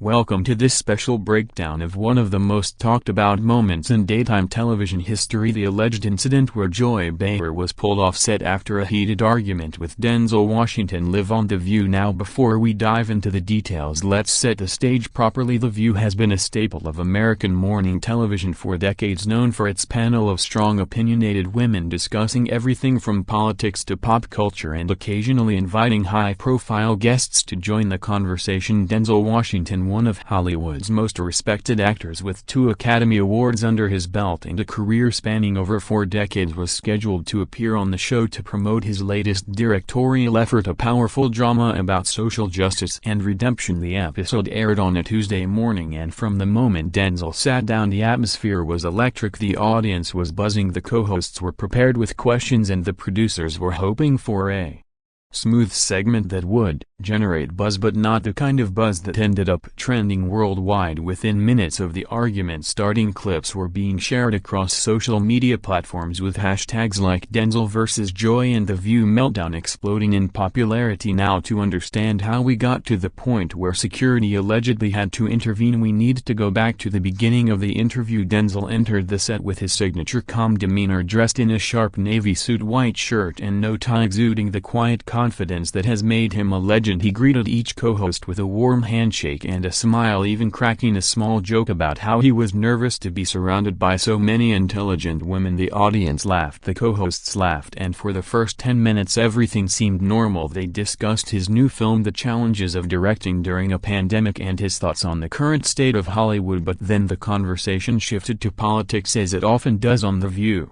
Welcome to this special breakdown of one of the most talked about moments in daytime television history, the alleged incident where Joy Behar was pulled off set after a heated argument with Denzel Washington live on The View. Now before we dive into the details, let's set the stage properly. The View has been a staple of American morning television for decades, known for its panel of strong opinionated women discussing everything from politics to pop culture and occasionally inviting high-profile guests to join the conversation. Denzel Washington, one of Hollywood's most respected actors with 2 Academy Awards under his belt and a career spanning over 4 decades, was scheduled to appear on the show to promote his latest directorial effort, a powerful drama about social justice and redemption. The episode aired on a Tuesday morning, and from the moment Denzel sat down, the atmosphere was electric. The audience was buzzing, the co-hosts were prepared with questions, and the producers were hoping for a smooth segment that would generate buzz, but not the kind of buzz that ended up trending worldwide. Within minutes of the argument starting, clips were being shared across social media platforms with hashtags like Denzel vs. Joy and The View Meltdown exploding in popularity. Now, to understand how we got to the point where security allegedly had to intervene, we need to go back to the beginning of the interview. Denzel entered the set with his signature calm demeanor, dressed in a sharp navy suit, white shirt and no tie, exuding the quiet confidence that has made him a legend. He greeted each co-host with a warm handshake and a smile, even cracking a small joke about how he was nervous to be surrounded by so many intelligent women. The audience laughed, the co-hosts laughed, and for the first 10 minutes everything seemed normal. They discussed his new film, the challenges of directing during a pandemic, and his thoughts on the current state of Hollywood. But then the conversation shifted to politics, as it often does on The View.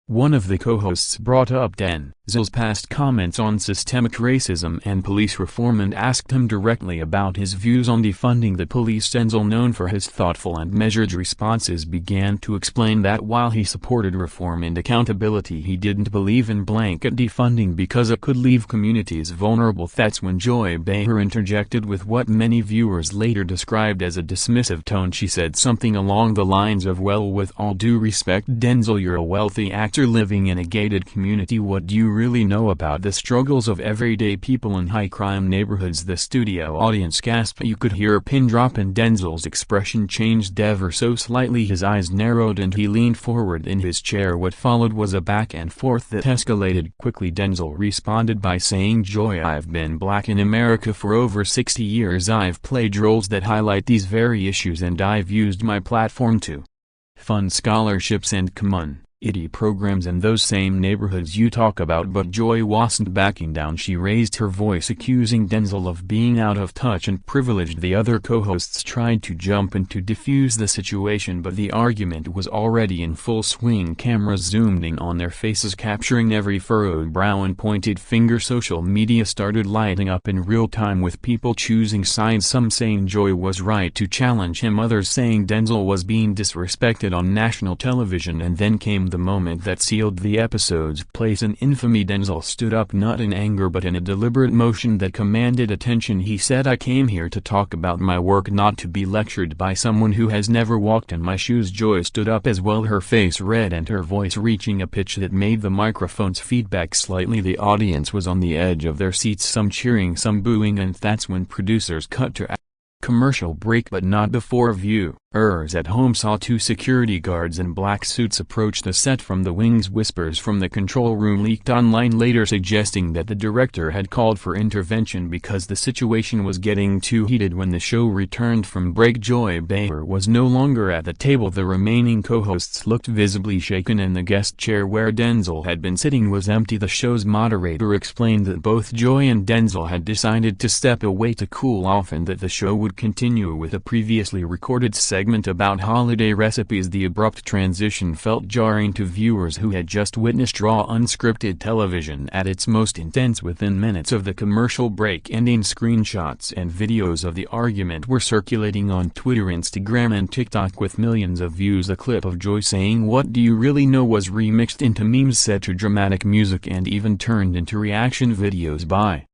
One of the co-hosts brought up Denzel's past comments on systemic racism and police reform and asked him directly about his views on defunding the police. Denzel, known for his thoughtful and measured responses, began to explain that while he supported reform and accountability, he didn't believe in blanket defunding because it could leave communities vulnerable. That's when Joy Behar interjected with what many viewers later described as a dismissive tone. She said something along the lines of, "Well, with all due respect, Denzel, you're a wealthy actor living in a gated community. What do you really know about the struggles of everyday people in high-crime neighborhoods?" The studio audience gasped. You could hear a pin drop, and Denzel's expression changed ever so slightly. His eyes narrowed and he leaned forward in his chair. What followed was a back and forth that escalated quickly. Denzel responded by saying, "Joy, I've been black in America for over 60 years. I've played roles that highlight these very issues, and I've used my platform to fund scholarships and community programs in those same neighborhoods you talk about." But Joy wasn't backing down. She raised her voice, accusing Denzel of being out of touch and privileged. The other co-hosts tried to jump in to defuse the situation, but the argument was already in full swing. Cameras zoomed in on their faces, capturing every furrowed brow and pointed finger. Social media started lighting up in real time, with people choosing sides, some saying Joy was right to challenge him, others saying Denzel was being disrespected on national television. And then came the moment that sealed the episode's place in infamy. Denzel stood up, not in anger but in a deliberate motion that commanded attention. He said, "I came here to talk about my work, not to be lectured by someone who has never walked in my shoes." Joy stood up as well, her face red and her voice reaching a pitch that made the microphone's feedback slightly. The audience was on the edge of their seats, some cheering, some booing, and that's when producers cut to a commercial break, but not before viewers at home saw 2 security guards in black suits approach the set from the wings. Whispers from the control room leaked online later, suggesting that the director had called for intervention because the situation was getting too heated. When the show returned from break, Joy Behar was no longer at the table. The remaining co-hosts looked visibly shaken, and the guest chair where Denzel had been sitting was empty. The show's moderator explained that both Joy and Denzel had decided to step away to cool off, and that the show would continue with a previously recorded segment about holiday recipes. The abrupt transition felt jarring to viewers who had just witnessed raw, unscripted television at its most intense. Within minutes of the commercial break ending, screenshots and videos of the argument were circulating on Twitter, Instagram and TikTok with millions of views. A clip of Joy saying, "What do you really know?" was remixed into memes set to dramatic music and even turned into reaction videos by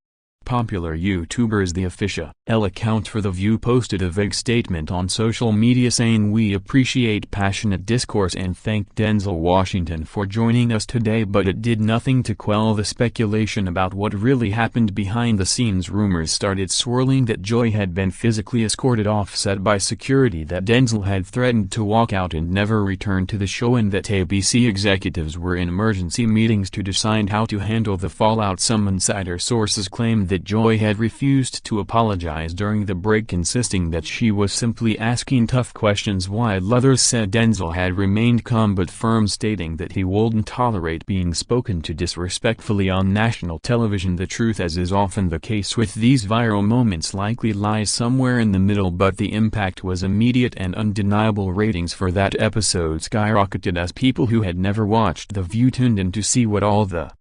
popular YouTubers. The official account for The View posted a vague statement on social media saying, "We appreciate passionate discourse and thank Denzel Washington for joining us today," but it did nothing to quell the speculation about what really happened behind the scenes. Rumors started swirling that Joy had been physically escorted off set by security, that Denzel had threatened to walk out and never return to the show, and that ABC executives were in emergency meetings to decide how to handle the fallout. Some insider sources claimed that Joy had refused to apologize during the break, insisting that she was simply asking tough questions, while others said Denzel had remained calm but firm, stating that he wouldn't tolerate being spoken to disrespectfully on national television. The truth, as is often the case with these viral moments, likely lies somewhere in the middle, but the impact was immediate and undeniable. Ratings for that episode skyrocketed as people who had never watched The View tuned in to see what all the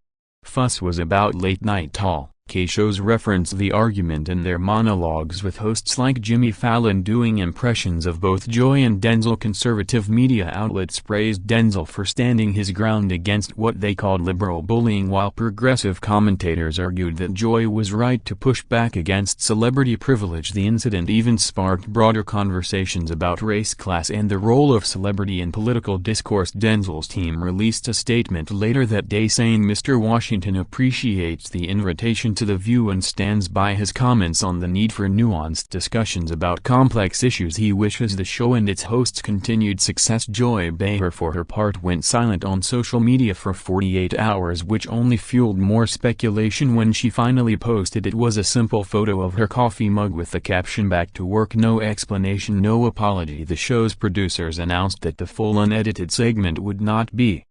fuss was about. Late-night talk shows reference the argument in their monologues, with hosts like Jimmy Fallon doing impressions of both Joy and Denzel. Conservative media outlets praised Denzel for standing his ground against what they called liberal bullying, while progressive commentators argued that Joy was right to push back against celebrity privilege. The incident even sparked broader conversations about race, class, and the role of celebrity in political discourse. Denzel's team released a statement later that day saying Mr. Washington appreciates the invitation to The View and stands by his comments on the need for nuanced discussions about complex issues. He wishes the show and its hosts continued success. Joy Behar, for her part, went silent on social media for 48 hours, which only fueled more speculation. When she finally posted, it was a simple photo of her coffee mug with the caption, "Back to work." No explanation, no apology. The show's producers announced that the full unedited segment would not be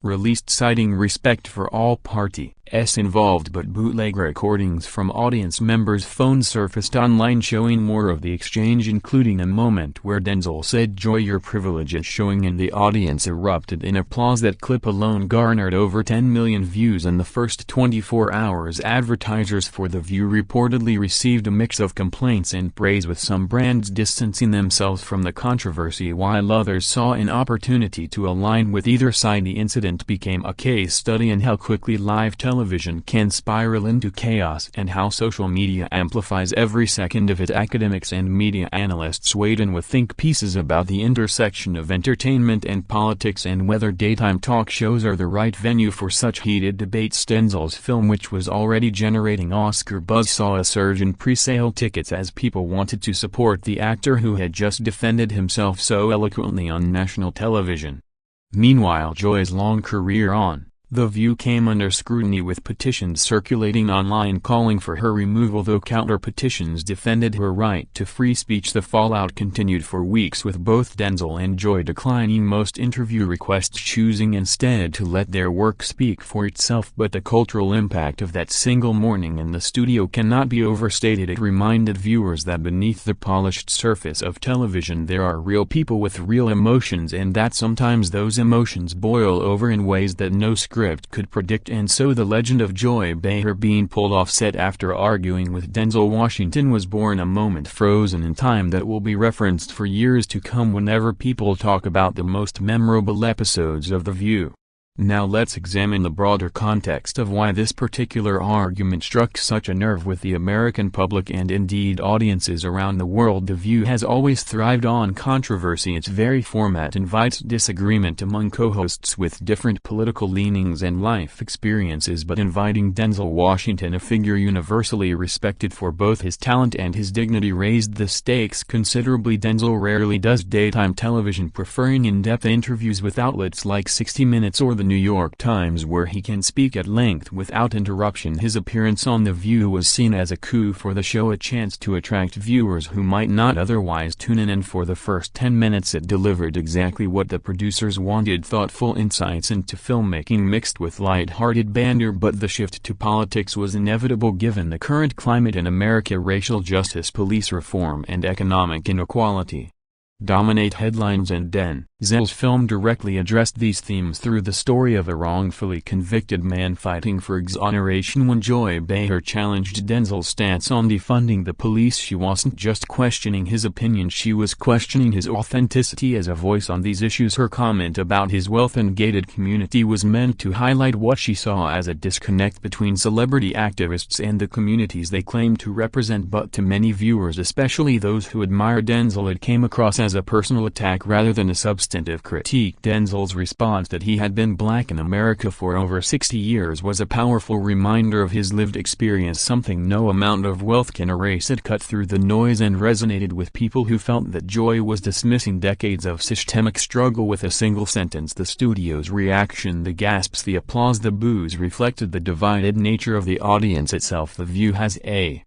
released, citing respect for all parties involved, but bootleg recordings from audience members' phones surfaced online showing more of the exchange, including a moment where Denzel said, "Joy, your privilege is showing," and the audience erupted in applause. That clip alone garnered over 10 million views in the first 24 hours. Advertisers for The View reportedly received a mix of complaints and praise, with some brands distancing themselves from the controversy while others saw an opportunity to align with either side. The incident became a case study in how quickly live television can spiral into chaos, and how social media amplifies every second of it. Academics and media analysts weighed in with think pieces about the intersection of entertainment and politics, and whether daytime talk shows are the right venue for such heated debates. Denzel's film, which was already generating Oscar buzz, saw a surge in pre-sale tickets as people wanted to support the actor who had just defended himself so eloquently on national television. Meanwhile, Joy's long career on The View came under scrutiny, with petitions circulating online calling for her removal, though counter petitions defended her right to free speech. The fallout continued for weeks, with both Denzel and Joy declining most interview requests, choosing instead to let their work speak for itself. But the cultural impact of that single morning in the studio cannot be overstated. It reminded viewers that beneath the polished surface of television there are real people with real emotions, and that sometimes those emotions boil over in ways that no script could predict. And so the legend of Joy Behar being pulled off set after arguing with Denzel Washington was born, a moment frozen in time that will be referenced for years to come whenever people talk about the most memorable episodes of The View. Now let's examine the broader context of why this particular argument struck such a nerve with the American public and indeed audiences around the world. The View has always thrived on controversy. Its very format invites disagreement among co-hosts with different political leanings and life experiences, but inviting Denzel Washington, a figure universally respected for both his talent and his dignity, raised the stakes considerably. Denzel rarely does daytime television, preferring in-depth interviews with outlets like 60 Minutes or The New York Times, where he can speak at length without interruption. His appearance on The View was seen as a coup for the show, a chance to attract viewers who might not otherwise tune in, and for the first 10 minutes it delivered exactly what the producers wanted: thoughtful insights into filmmaking mixed with light-hearted banter. But the shift to politics was inevitable given the current climate in America. Racial justice, police reform, and economic inequality dominate headlines, and Den Denzel's film directly addressed these themes through the story of a wrongfully convicted man fighting for exoneration. When Joy Behar challenged Denzel's stance on defunding the police, she wasn't just questioning his opinion, she was questioning his authenticity as a voice on these issues. Her comment about his wealth and gated community was meant to highlight what she saw as a disconnect between celebrity activists and the communities they claim to represent, but to many viewers, especially those who admire Denzel, it came across as a personal attack rather than a substantive critique. Denzel's response that he had been black in America for over 60 years was a powerful reminder of his lived experience, something no amount of wealth can erase. It cut through the noise and resonated with people who felt that Joy was dismissing decades of systemic struggle with a single sentence. The studio's reaction, the gasps, the applause, the boos, reflected the divided nature of the audience itself. The View has a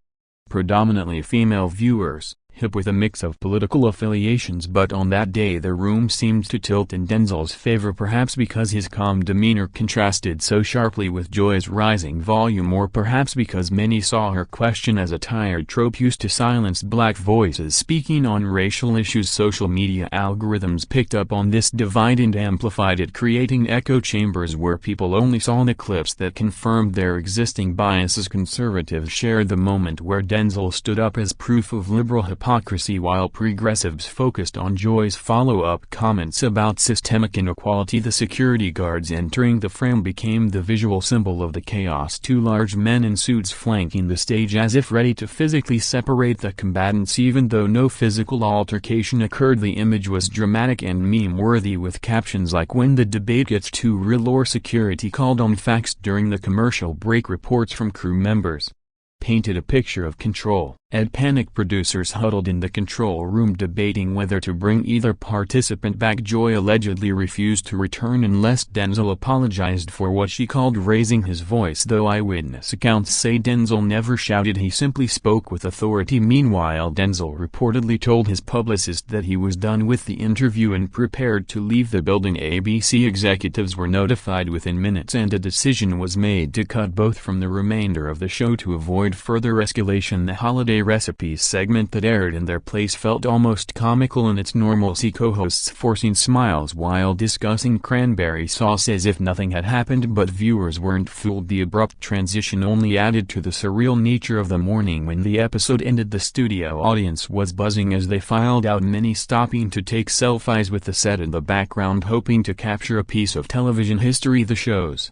predominantly female viewers, hip with a mix of political affiliations, but on that day the room seemed to tilt in Denzel's favor, perhaps because his calm demeanor contrasted so sharply with Joy's rising volume, or perhaps because many saw her question as a tired trope used to silence black voices speaking on racial issues. Social media algorithms picked up on this divide and amplified it, creating echo chambers where people only saw the clips that confirmed their existing biases. Conservatives shared the moment where Denzel stood up as proof of liberal hypocrisy, while progressives focused on Joy's follow-up comments about systemic inequality. The security guards entering the frame became the visual symbol of the chaos, two large men in suits flanking the stage as if ready to physically separate the combatants. Even though no physical altercation occurred, the image was dramatic and meme-worthy, with captions like "When the debate gets too real" or "Security called on facts during the commercial break." Reports from crew members painted a picture of control. Panicked producers huddled in the control room debating whether to bring either participant back. Joy allegedly refused to return unless Denzel apologized for what she called raising his voice, though eyewitness accounts say Denzel never shouted, he simply spoke with authority. Meanwhile, Denzel reportedly told his publicist that he was done with the interview and prepared to leave the building. ABC executives were notified within minutes and a decision was made to cut both from the remainder of the show to avoid further escalation. The holiday recipes segment that aired in their place felt almost comical in its normalcy, co-hosts forcing smiles while discussing cranberry sauce as if nothing had happened, but viewers weren't fooled. The abrupt transition only added to the surreal nature of the morning. When the episode ended, the studio audience was buzzing as they filed out, many stopping to take selfies with the set in the background, hoping to capture a piece of television history. The show's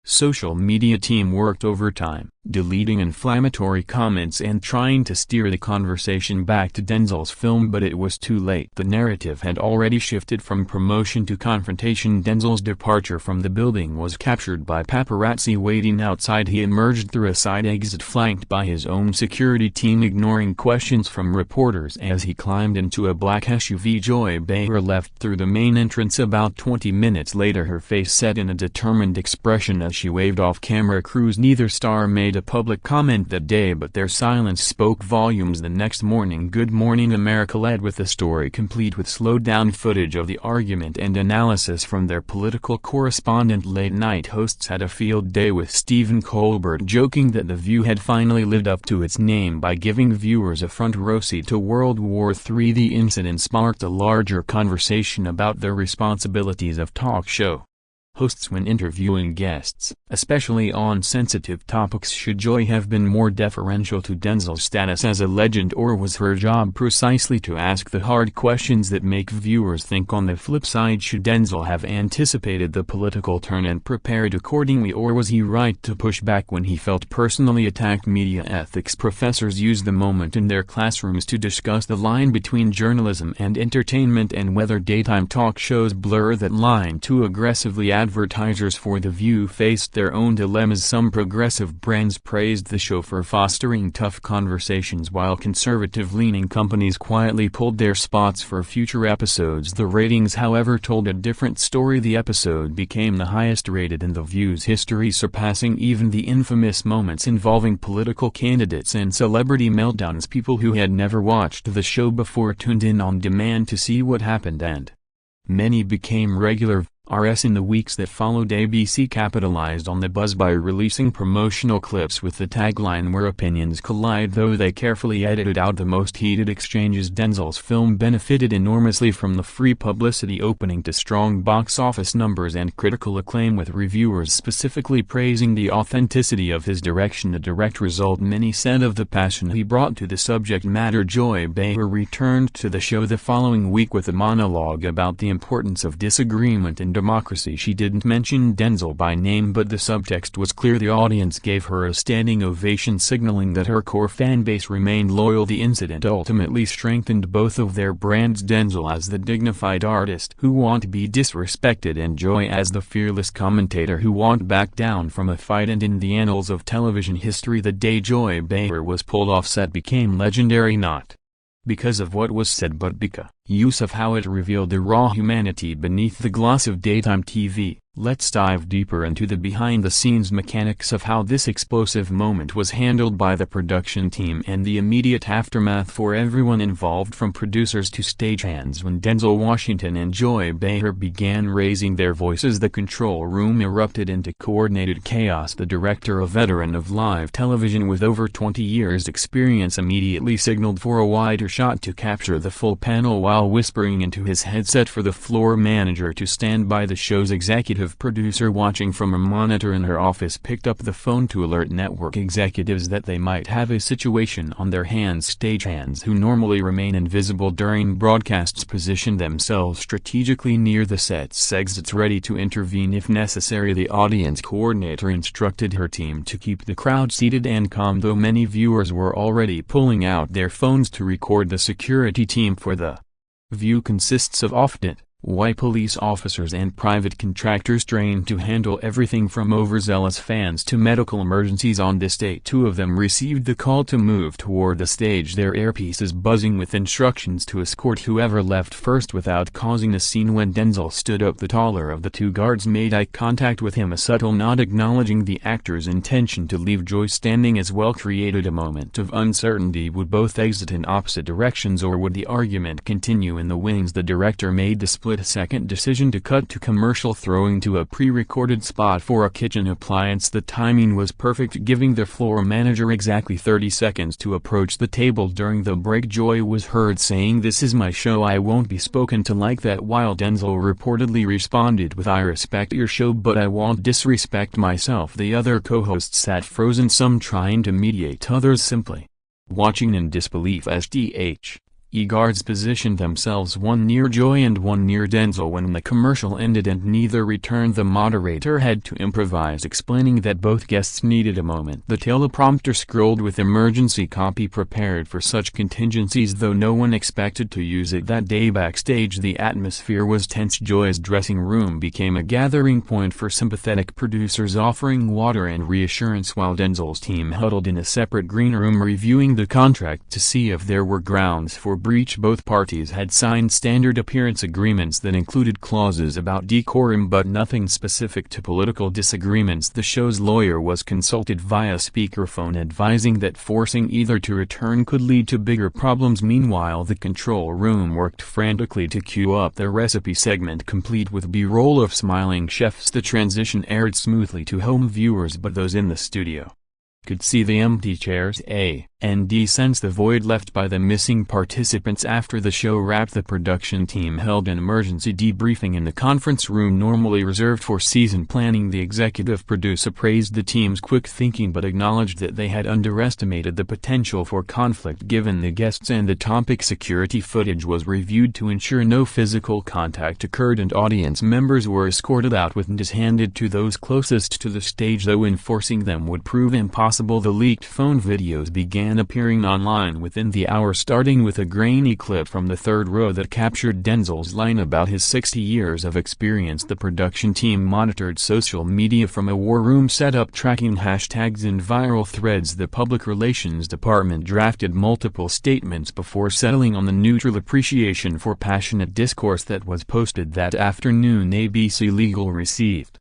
social media team worked overtime, deleting inflammatory comments and trying to steer the conversation back to Denzel's film, but it was too late. The narrative had already shifted from promotion to confrontation. Denzel's departure from the building was captured by paparazzi waiting outside. He emerged through a side exit flanked by his own security team, ignoring questions from reporters as he climbed into a black SUV. Joy Behar left through the main entrance about 20 minutes later, her face set in a determined expression as she waved off camera crews. Neither star made a public comment that day, but their silence spoke volumes. The next morning, Good Morning America led with a story complete with slowed-down footage of the argument and analysis from their political correspondent. Late-night hosts had a field day, with Stephen Colbert joking that The View had finally lived up to its name by giving viewers a front-row seat to World War III. The incident sparked a larger conversation about the responsibilities of talk show hosts when interviewing guests, especially on sensitive topics. Should Joy have been more deferential to Denzel's status as a legend, or was her job precisely to ask the hard questions that make viewers think? On the flip side, should Denzel have anticipated the political turn and prepared accordingly, or was he right to push back when he felt personally attacked? Media ethics professors used the moment in their classrooms to discuss the line between journalism and entertainment and whether daytime talk shows blur that line too aggressively. Advertisers for The View faced their own dilemmas. Some progressive brands praised the show for fostering tough conversations, while conservative-leaning companies quietly pulled their spots for future episodes. The ratings, however, told a different story. The episode became the highest rated in The View's history, surpassing even the infamous moments involving political candidates and celebrity meltdowns. People who had never watched the show before tuned in on demand to see what happened, and many became regular In the weeks that followed, ABC capitalized on the buzz by releasing promotional clips with the tagline "Where opinions collide." Though they carefully edited out the most heated exchanges, Denzel's film benefited enormously from the free publicity, opening to strong box office numbers and critical acclaim, with reviewers specifically praising the authenticity of his direction, a direct result, many said, of the passion he brought to the subject matter. Joy Behar returned to the show the following week with a monologue about the importance of disagreement and democracy. She didn't mention Denzel by name, but the subtext was clear. The audience gave her a standing ovation, signaling that her core fanbase remained loyal. The incident ultimately strengthened both of their brands, Denzel as the dignified artist who won't be disrespected, and Joy as the fearless commentator who won't back down from a fight. And in the annals of television history, the day Joy Behar was pulled off set became legendary, not because of what was said, but because of how it revealed the raw humanity beneath the gloss of daytime TV. Let's dive deeper into the behind-the-scenes mechanics of how this explosive moment was handled by the production team and the immediate aftermath for everyone involved, from producers to stagehands. When Denzel Washington and Joy Behar began raising their voices, the control room erupted into coordinated chaos. The director, a veteran of live television with over 20 years' experience, immediately signaled for a wider shot to capture the full panel, while whispering into his headset for the floor manager to stand by. The show's executive producer, watching from a monitor in her office, picked up the phone to alert network executives that they might have a situation on their hands. Stagehands, who normally remain invisible during broadcasts, positioned themselves strategically near the set's exits, ready to intervene if necessary. The audience coordinator instructed her team to keep the crowd seated and calm, though many viewers were already pulling out their phones to record. The security team for the view consists of often white police officers and private contractors trained to handle everything from overzealous fans to medical emergencies. On this day, 2 of them received the call to move toward the stage, their earpieces buzzing with instructions to escort whoever left first without causing a scene. When Denzel stood up, the taller of the 2 guards made eye contact with him, a subtle nod acknowledging the actor's intention to leave. Joy, standing as well, created a moment of uncertainty. Would both exit in opposite directions, or would the argument continue in the wings? The director made the split-second decision to cut to commercial, throwing to a pre-recorded spot for a kitchen appliance. The timing was perfect, giving the floor manager exactly 30 seconds to approach the table. During the break, Joy was heard saying, "This is my show, I won't be spoken to like that," while Denzel reportedly responded with, "I respect your show, but I won't disrespect myself." The other co-hosts sat frozen, some trying to mediate, others simply watching in disbelief as guards positioned themselves, one near Joy and one near Denzel. When the commercial ended and neither returned, the moderator had to improvise, explaining that both guests needed a moment. The teleprompter scrolled with emergency copy prepared for such contingencies, though no one expected to use it that day. Backstage, the atmosphere was tense. Joy's dressing room became a gathering point for sympathetic producers, offering water and reassurance, while Denzel's team huddled in a separate green room reviewing the contract to see if there were grounds for breach. Both parties had signed standard appearance agreements that included clauses about decorum, but nothing specific to political disagreements. The show's lawyer was consulted via speakerphone, advising that forcing either to return could lead to bigger problems. Meanwhile, the control room worked frantically to cue up the recipe segment, complete with B-roll of smiling chefs. The transition aired smoothly to home viewers, but those in the studio could see the empty chairs and sense the void left by the missing participants. After the show wrapped, the production team held an emergency debriefing in the conference room normally reserved for season planning. The executive producer praised the team's quick thinking, but acknowledged that they had underestimated the potential for conflict given the guests and the topic. Security footage was reviewed to ensure no physical contact occurred, and audience members were escorted out with NDAs handed to those closest to the stage, though enforcing them would prove impossible. The leaked phone videos began appearing online within the hour, starting with a grainy clip from the third row that captured Denzel's line about his 60 years of experience. The production team monitored social media from a war room setup, tracking hashtags and viral threads. The public relations department drafted multiple statements before settling on the neutral appreciation for passionate discourse that was posted that afternoon. ABC Legal received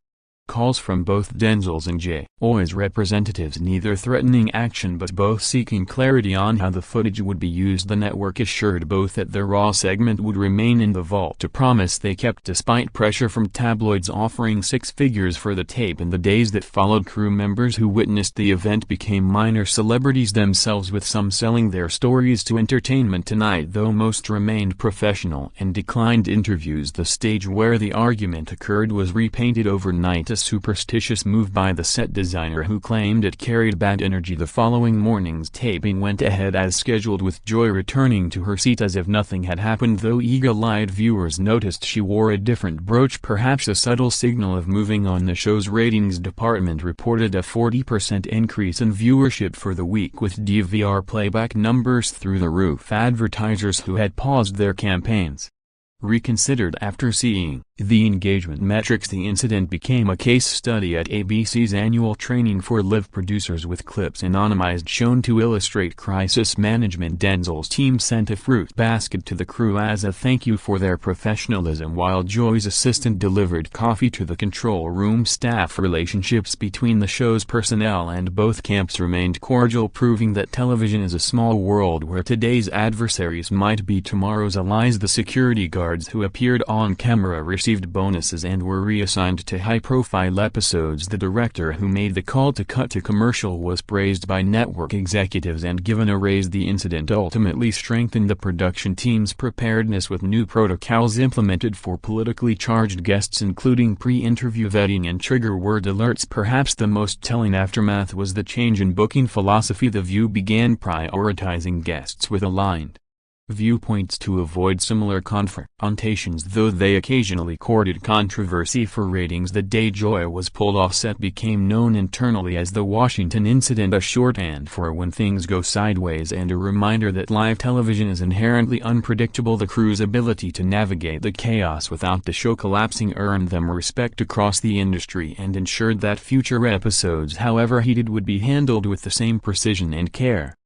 Calls from both Denzel's and Joy's representatives, neither threatening action but both seeking clarity on how the footage would be used. The network assured both that the Raw segment would remain in the vault, a promise they kept despite pressure from tabloids offering six figures for the tape. In the days that followed, crew members who witnessed the event became minor celebrities themselves, with some selling their stories to Entertainment Tonight, though most remained professional and declined interviews. The stage where the argument occurred was repainted overnight, a superstitious move by the set designer who claimed it carried bad energy. The following morning's taping went ahead as scheduled, with Joy returning to her seat as if nothing had happened, though eagle-eyed viewers noticed she wore a different brooch, perhaps a subtle signal of moving on. The show's ratings department reported a 40% increase in viewership for the week, with DVR playback numbers through the roof. Advertisers who had paused their campaigns reconsidered after seeing the engagement metrics. The incident became a case study at ABC's annual training for live producers, with clips anonymized shown to illustrate crisis management. Denzel's team sent a fruit basket to the crew as a thank you for their professionalism, while Joy's assistant delivered coffee to the control room staff. Relationships between the show's personnel and both camps remained cordial, proving that television is a small world where today's adversaries might be tomorrow's allies. The security guards who appeared on camera received bonuses and were reassigned to high-profile episodes. The director who made the call to cut to commercial was praised by network executives and given a raise. The incident ultimately strengthened the production team's preparedness, with new protocols implemented for politically charged guests, including pre-interview vetting and trigger word alerts. Perhaps the most telling aftermath was the change in booking philosophy. The View began prioritizing guests with aligned viewpoints to avoid similar confrontations, though they occasionally courted controversy for ratings. The day Joy was pulled off set became known internally as the Washington incident, a shorthand for when things go sideways and a reminder that live television is inherently unpredictable. The crew's ability to navigate the chaos without the show collapsing earned them respect across the industry and ensured that future episodes, however heated, would be handled with the same precision and care.